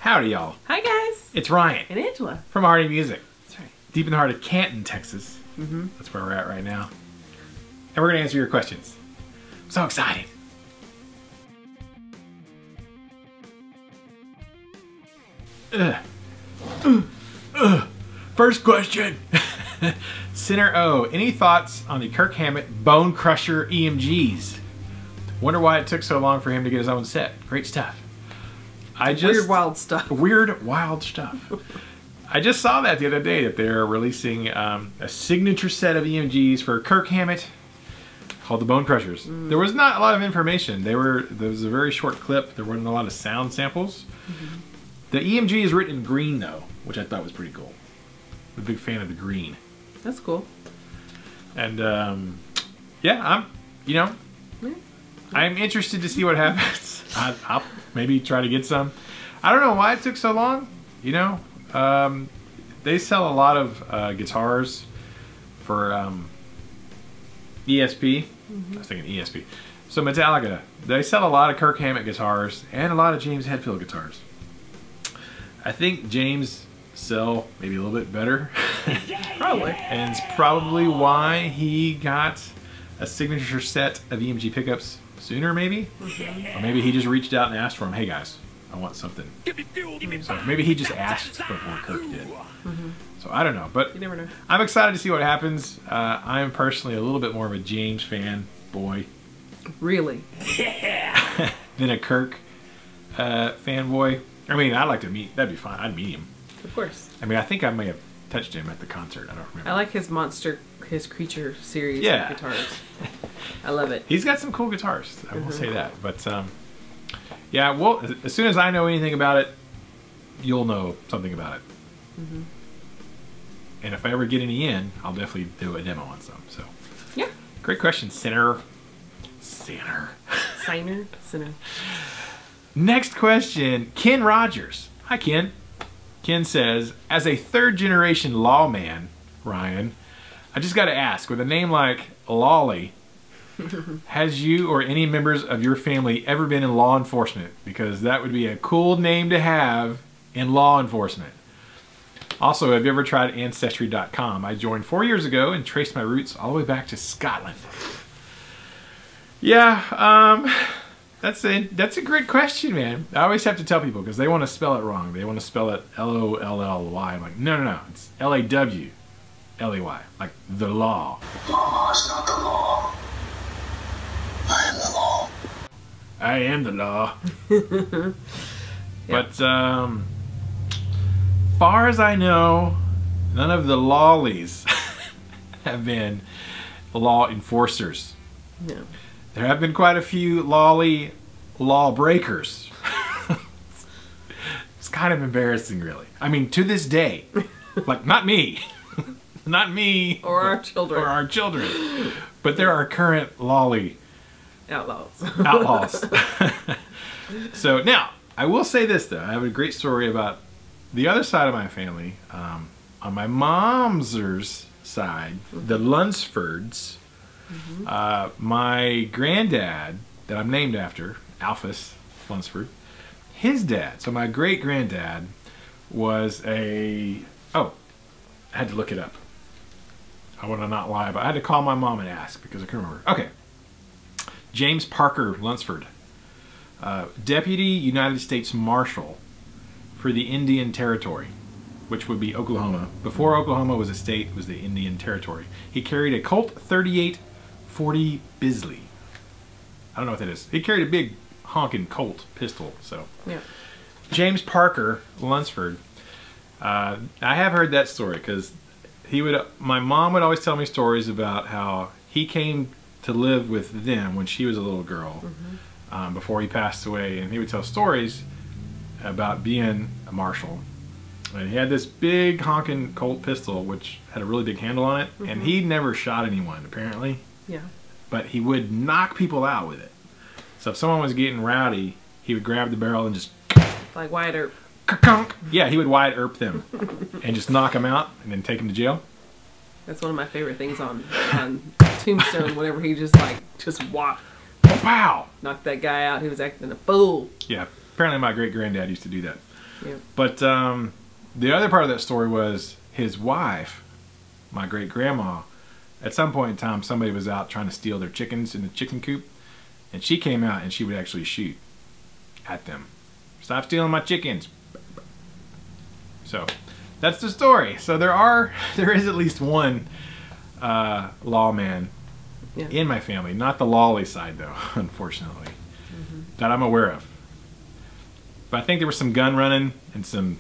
Howdy, y'all. Hi, guys. It's Ryan. And Angela. From Hardy Music. That's right. Deep in the heart of Canton, Texas. That's where we're at right now. And we're going to answer your questions. So exciting. First question. Center O. Any thoughts on the Kirk Hammett Bone Crusher EMGs? Wonder why it took so long for him to get his own set. Great stuff. Weird, wild stuff. Weird, wild stuff. I just saw that the other day that they're releasing a signature set of EMGs for Kirk Hammett called the Bone Crushers. There was not a lot of information. There was a very short clip. There wasn't a lot of sound samples. The EMG is written in green though, which I thought was pretty cool. I'm a big fan of the green. That's cool. And yeah, I'm interested to see what happens. I'll maybe try to get some. I don't know why it took so long. You know, they sell a lot of guitars for ESP. I was thinking ESP. So Metallica, they sell a lot of Kirk Hammett guitars and a lot of James Hetfield guitars. I think James sell maybe a little bit better. Probably. And it's probably why he got a signature set of EMG pickups sooner, maybe. Or maybe he just reached out and asked for them. Hey guys, I want something. So maybe he just asked before Kirk did. So I don't know, but You never know. I'm excited to see what happens. I'm personally a little bit more of a James fanboy Really? than a Kirk fanboy. I mean, I'd like to meet. That'd be fun. I'd meet him. Of course. I mean, I think I may have touched him at the concert. I don't remember. I like his Creature series Yeah. of guitars. I love it. He's got some cool guitars. I will say that. But yeah, well, as soon as I know anything about it, you'll know something about it. And if I ever get any in, I'll definitely do a demo on some. So Yeah. great question, Sinner. Sinner. Next question, Ken Rogers. Hi, Ken. Ken says, as a third-generation lawman, Ryan, I just got to ask, with a name like Lawley, has you or any members of your family ever been in law enforcement? Because that would be a cool name to have in law enforcement. Also, have you ever tried Ancestry.com? I joined 4 years ago and traced my roots all the way back to Scotland. Yeah, that's a great question, man. I always have to tell people because they want to spell it wrong. They want to spell it L-O-L-L-Y. I'm like, no. It's L-A-W-L-E-Y. Like the law. Law is not the law. I am the law. I am the law. But far as I know, none of the lawlies have been law enforcers. No. There have been quite a few law breakers. It's kind of embarrassing, really. I mean, to this day, like not me, not me, Or our children. or our children, but there are current lawly outlaws. So now, I will say this though, I have a great story about the other side of my family. On my mom's side, the Lunsfords. My granddad, that I'm named after, Alphys Lunsford, his dad, so my great-granddad was I had to look it up. I want to not lie, but I had to call my mom and ask because I couldn't remember. Okay. James Parker Lunsford, Deputy United States Marshal for the Indian Territory, which would be Oklahoma. Before Oklahoma was a state, it was the Indian Territory. He carried a Colt 38 40 Bisley. I don't know what that is. He carried a big honking Colt pistol. So Yeah. James Parker Lunsford. I have heard that story because my mom would always tell me stories about how he came to live with them when she was a little girl before he passed away, and he would tell stories about being a marshal. And he had this big honking Colt pistol which had a really big handle on it, and he never shot anyone apparently. Yeah. But he would knock people out with it. So if someone was getting rowdy, he would grab the barrel and just... Like Wyatt Earp. Yeah, he would Wyatt Earp them and just knock them out and then take them to jail. That's one of my favorite things on Tombstone, whenever he just walked. Wow! Knocked that guy out who was acting a fool. Yeah, apparently my great-granddad used to do that. Yep. But the other part of that story was his wife, my great grandma. At some point in time, somebody was out trying to steal their chickens in the chicken coop, and she came out and she would actually shoot at them. Stop stealing my chickens. So that's the story. So there is at least one lawman in my family, not the lolly side though, unfortunately, that I'm aware of. But I think there was some gun running and some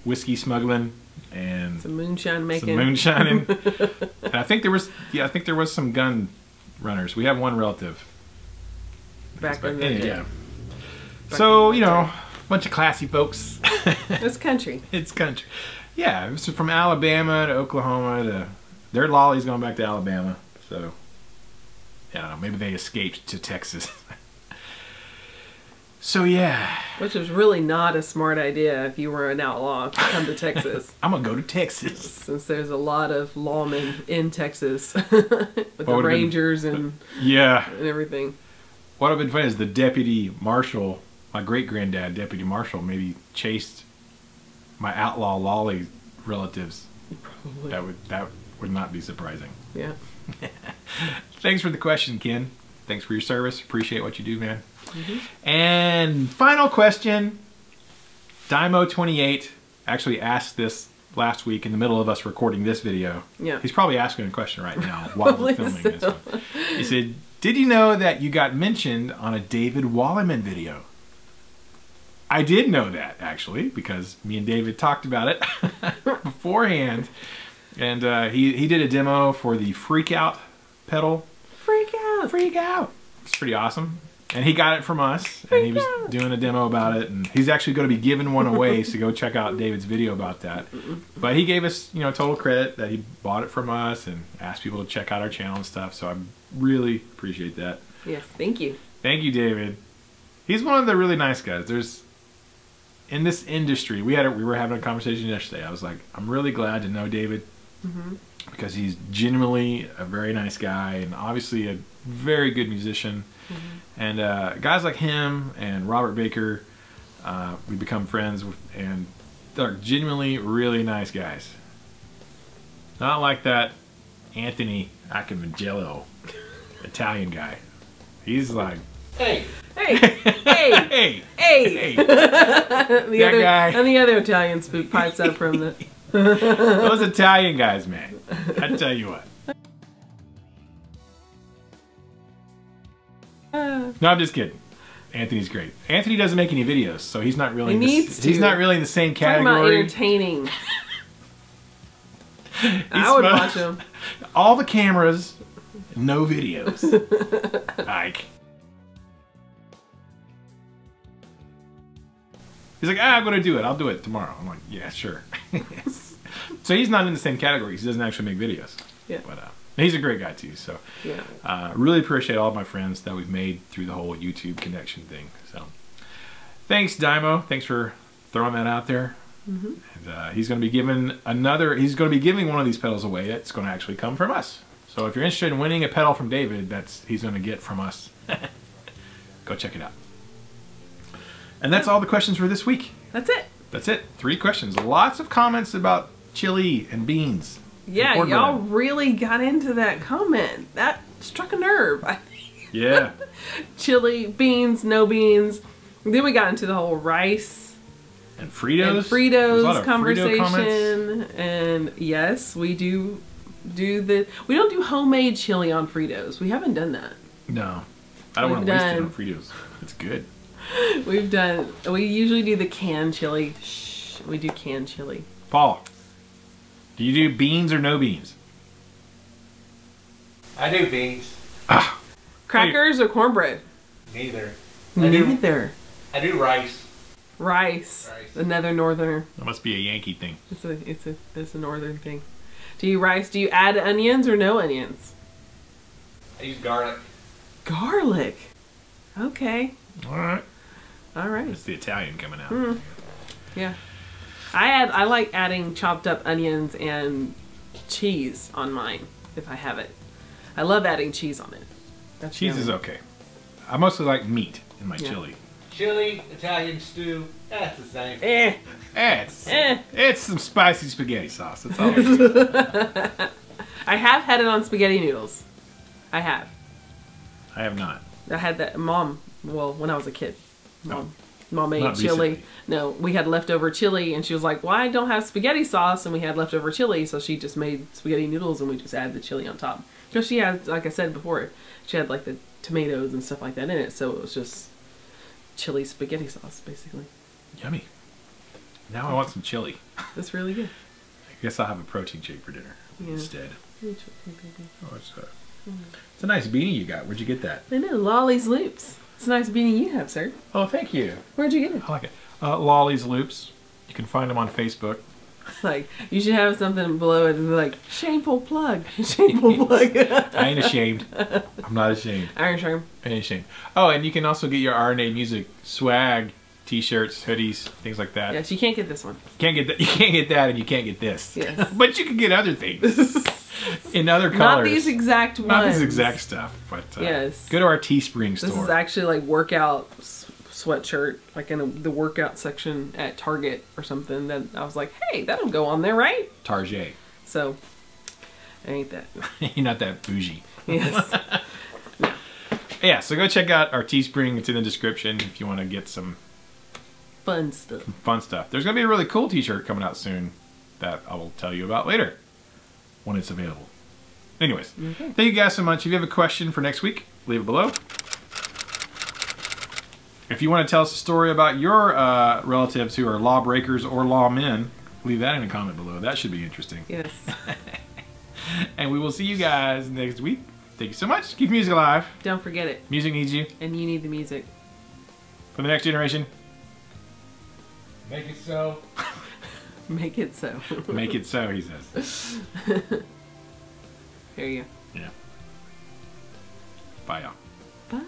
whiskey smuggling and some moonshine making. Some moonshining. And I think there was some gun runners. We have one relative. Back in the day. Yeah. So, you know, a bunch of classy folks. It's country. It's country. Yeah, it was from Alabama to Oklahoma to their lolly's going back to Alabama. So, I don't know, maybe they escaped to Texas. So, yeah. Which was really not a smart idea if you were an outlaw to come to Texas. I'm going to go to Texas. Since there's a lot of lawmen in Texas with the Rangers and everything. What would have been funny is the deputy marshal, my great-granddad, deputy marshal, maybe chased my outlaw lolly relatives. Probably. That would not be surprising. Yeah. Thanks for the question, Ken. Thanks for your service. Appreciate what you do, man. And final question. Dymo28 actually asked this last week in the middle of us recording this video. Yeah. He's probably asking a question right now while we're filming this one. He said, did you know that you got mentioned on a David Wallimann video? I did know that, actually, because me and David talked about it beforehand. And he did a demo for the Freak Out pedal. Freak Out! Freak Out! It's pretty awesome. And he got it from us, and he was doing a demo about it, and he's actually going to be giving one away, so go check out David's video about that. But he gave us, you know, total credit that he bought it from us and asked people to check out our channel and stuff, so I really appreciate that. Yes, thank you. Thank you, David. He's one of the really nice guys. There's, in this industry, we were having a conversation yesterday. I was like, I'm really glad to know David, because he's genuinely a very nice guy, and obviously a very good musician. And guys like him and Robert Baker, we become friends with, and they're genuinely really nice guys. Not like that Anthony Accomagello Italian guy. He's like, hey, hey, hey, hey, hey. The other Italian spook pipes up from the. Those Italian guys, man. I tell you what. No, I'm just kidding. Anthony's great. Anthony doesn't make any videos, so he's not really. He's not really in the same category. Talking about entertaining. I would watch him. All the cameras, no videos. Ike. He's like, I'm going to do it. I'll do it tomorrow. I'm like, yeah, sure. So he's not in the same category. He doesn't actually make videos. Yeah. But he's a great guy too. So really appreciate all of my friends that we've made through the whole YouTube connection thing. So thanks, Dymo. Thanks for throwing that out there. And he's going to be giving one of these pedals away. It's going to actually come from us. So if you're interested in winning a pedal from David, he's going to get from us. Go check it out. And that's all the questions for this week. That's it. That's it. 3 questions. Lots of comments about chili and beans. Yeah, y'all really got into that comment. That struck a nerve, I think. Yeah. Chili, beans, no beans. Then we got into the whole rice and Fritos. And Fritos conversation. And yes, we do the. We don't do homemade chili on Fritos. We haven't done that. No, I don't want to waste it on Fritos. It's good. We usually do the canned chili. Shh, we do canned chili. Paul, do you do beans or no beans? I do beans. Crackers or cornbread? Neither. Neither. I do rice. Rice. Another northerner. That must be a Yankee thing. It's a northern thing. Do you add onions or no onions? I use garlic. Garlic. Okay. All right. It's the Italian coming out. Yeah. I like adding chopped up onions and cheese on mine if I have it. I love adding cheese on it. Cheese is okay. I mostly like meat in my chili. Chili, Italian stew, that's the same. It's some spicy spaghetti sauce. That's all it is. I have had it on spaghetti noodles. I have. I have not. I had that mom. Well, when I was a kid, mom made Not chili. recently. No, we had leftover chili, and she was like, "Well, I don't have spaghetti sauce," and we had leftover chili, so she just made spaghetti noodles, and we just added the chili on top. Because she had, like I said before, she had like the tomatoes and stuff like that in it, so it was just chili spaghetti sauce, basically. Yummy. Now I want some chili. That's really good. I guess I'll have a protein shake for dinner instead. Oh, it's a nice beanie you got. Where'd you get that? I know, Lolly's Loops. It's a nice beanie you have, sir. Oh, thank you. Where'd you get it? I like it. Lolly's Loops. You can find them on Facebook. It's like, you should have something below it and be like, shameful plug. Shameful plug. I ain't ashamed. I'm not ashamed. Iron Charm. I ain't ashamed. Oh, and you can also get your RNA music swag, t-shirts, hoodies, things like that. Yes, you can't get this one. Can't get that. You can't get that, and you can't get this. Yes. But you can get other things in other colors. Not these exact ones. Not this exact stuff, but yes. Go to our Teespring store. This is actually like workout sweatshirt, like in the workout section at Target or something. That I was like, hey, that'll go on there, right? Target. So, ain't that? You're not that bougie. Yes. Yeah, so go check out our Teespring. It's in the description if you want to get some Fun stuff. fun stuff. There's going to be a really cool t-shirt coming out soon that I will tell you about later when it's available. Anyways, thank you guys so much. If you have a question for next week, leave it below. If you want to tell us a story about your relatives who are lawbreakers or lawmen, leave that in a comment below. That should be interesting. Yes. And we will see you guys next week. Thank you so much. Keep music alive. Don't forget it. Music needs you. And you need the music. For the next generation. Make it so. Make it so. Make it so, he says. There you go. Yeah. Bye, y'all. Bye.